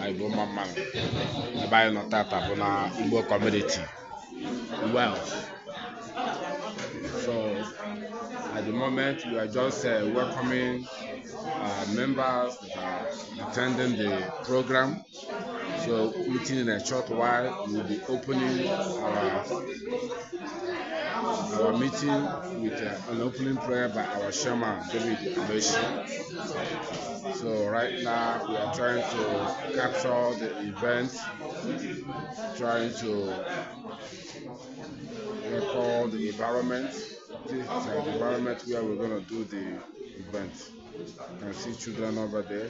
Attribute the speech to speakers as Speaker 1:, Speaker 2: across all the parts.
Speaker 1: Igbo Mama, the Bible not that Abuna Igbo community. Well, so at the moment we are just welcoming members that are attending the program. So within a short while we will be opening our meeting with an opening prayer by our chairman David Abeshi. So right now we are trying to capture the event, trying to record the environment. This is the environment where we're going to do the event. You can see children over there,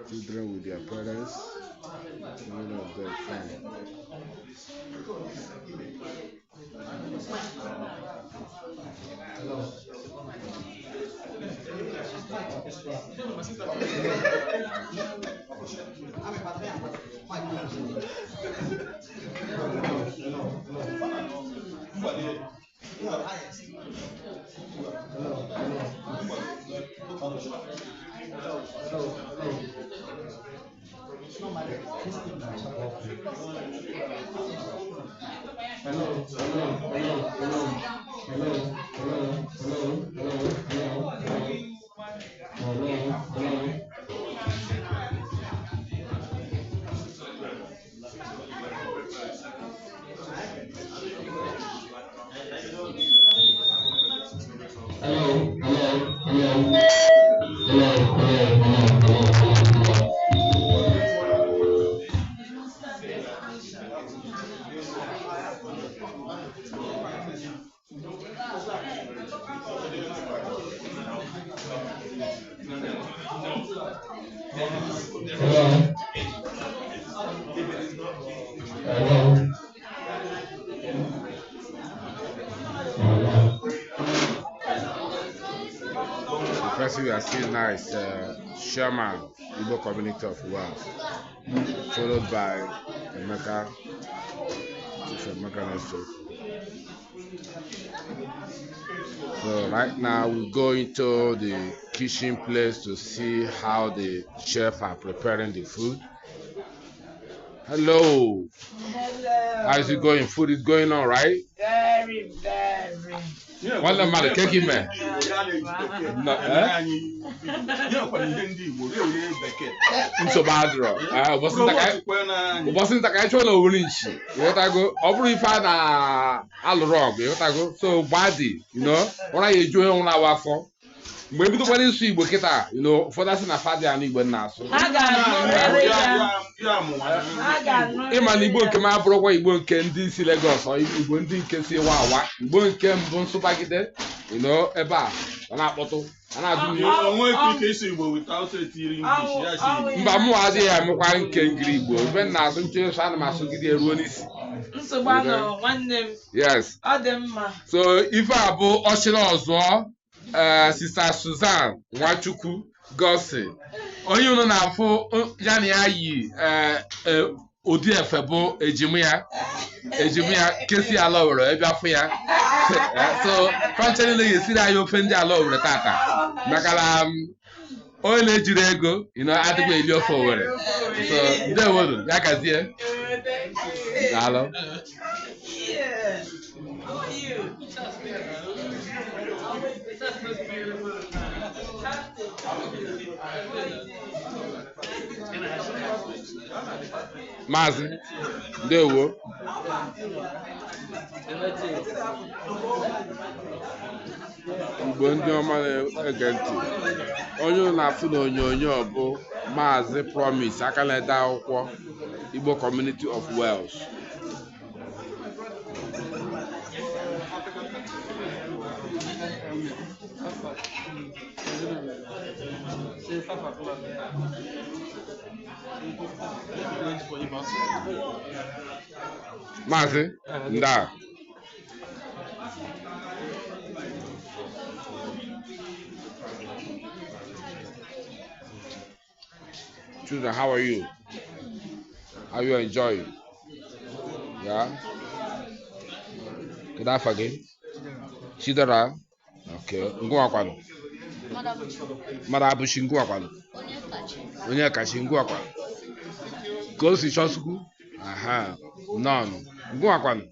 Speaker 1: children with their parents, their friends. The person we are seeing now is Chairman Igbo Community of Wales, followed by Emeka, Chief Emeka Nesto. So right now we go into the kitchen place to see how the chef are preparing the food. Hello.
Speaker 2: Hello.
Speaker 1: How is it going? Food is going on, right?
Speaker 2: Very.
Speaker 1: One of my cake man. So bad, wasn't the actual orange. You go over if I alrog, you so body, what are you doing on our phone? Maybe the wedding sweet bucket, for that's in a father and Igbo now. Iman Igbo come out broke away, Igbo can DC Lagos or Igbo can see wow, Igbo can bon so back there, a bar, an apple, and I do without it. Bamu, I'm quite can grieve, when now some chairs and Masuki ruinis.
Speaker 2: So one name.
Speaker 1: Yes. So if I bought Oshino Sister Suzanne Wachuku Gossi. Onye unu na-afụ ya na ya yi odi efebo ejimia kesi ala owere ebe afọ ya. So franchise na-esiri anyị ofe ndị ala owere tata. Makala onye na-ejiri ego, adịghị eli ofe owere. So ndewo ya gazie. Daalụ.
Speaker 2: How are you?
Speaker 1: Mazi, ndewo. Igbo ndị ọma na-ege ntị. Onye na-afụ na onyonyo bụ Maazị Promise aka na-ede akwụkwọ Igbo Community of Wales. Mazi, nda. Children, how are you? Are you enjoying? Yeah? Could I forget? Chidera? Okay. Nguakwano. Madabushi Nguakwano. Onye kachi Nguakwano. ka o si chọsukwu aha nọnụ ngwakwanụ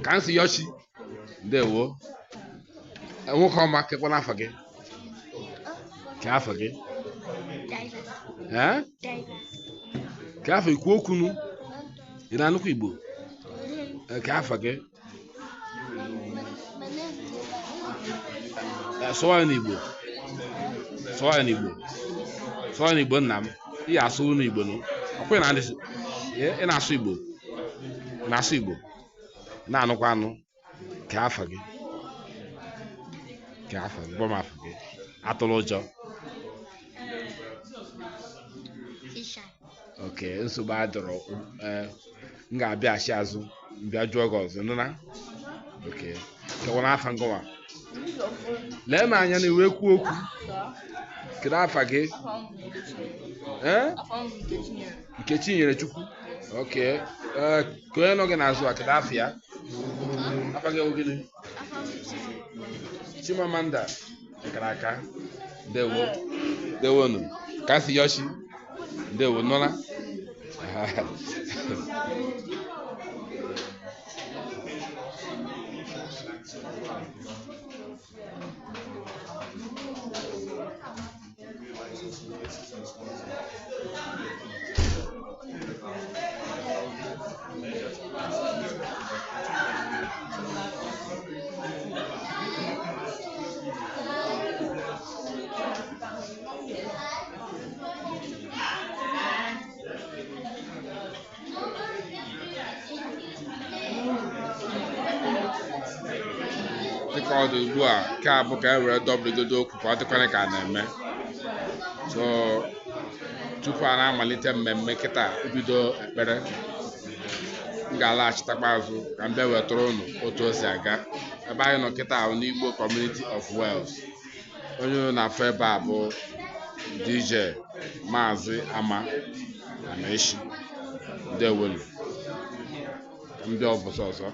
Speaker 1: ka nsi yoshi ndewo nwoke ọma kekwa n'afọ gị ka afọ gị ka afọ ikwu okwunu ị na-anụkwa Igbo ka afọ gị sụọ ya n'Igbo nna m ị ga-asụ n'Igbo ọkwa ị na-asụ Igbo na-anụkwa anụ ka afọ gị gwa m afọ gị atụrụ ụjọ oke nsogbu adọrọ m ga-abịaghachi azụ mbịa jụọ gị ọzọ nụna oke kewa n'afọ ngọwa lee m anya na iwe kwuo okwu kedu afa gị Nkechi nyere Chukwu oke ka onye nọ gị n'azụ a kedu afọ ya afa gị ogene Chimamanda kara aka ndewonu kasi yoshi ndewo nọla dịka ọ dị ugbu a nke a bụ ka e were dọbligodo okwu ka ọ dịkwana ka a na-eme so tupu a na-amalite mmemme kịta ibido ekpere m ga-alaghachitakwa azụ ka m bịa wetara unu otu o si aga ebe anyị nọ kịta ahụ n'Igbo Community of Wales onye na-afọ ebe a bụ DJ Maazị Amaechi ndewonu ka m bịa ụbọchị ọzọ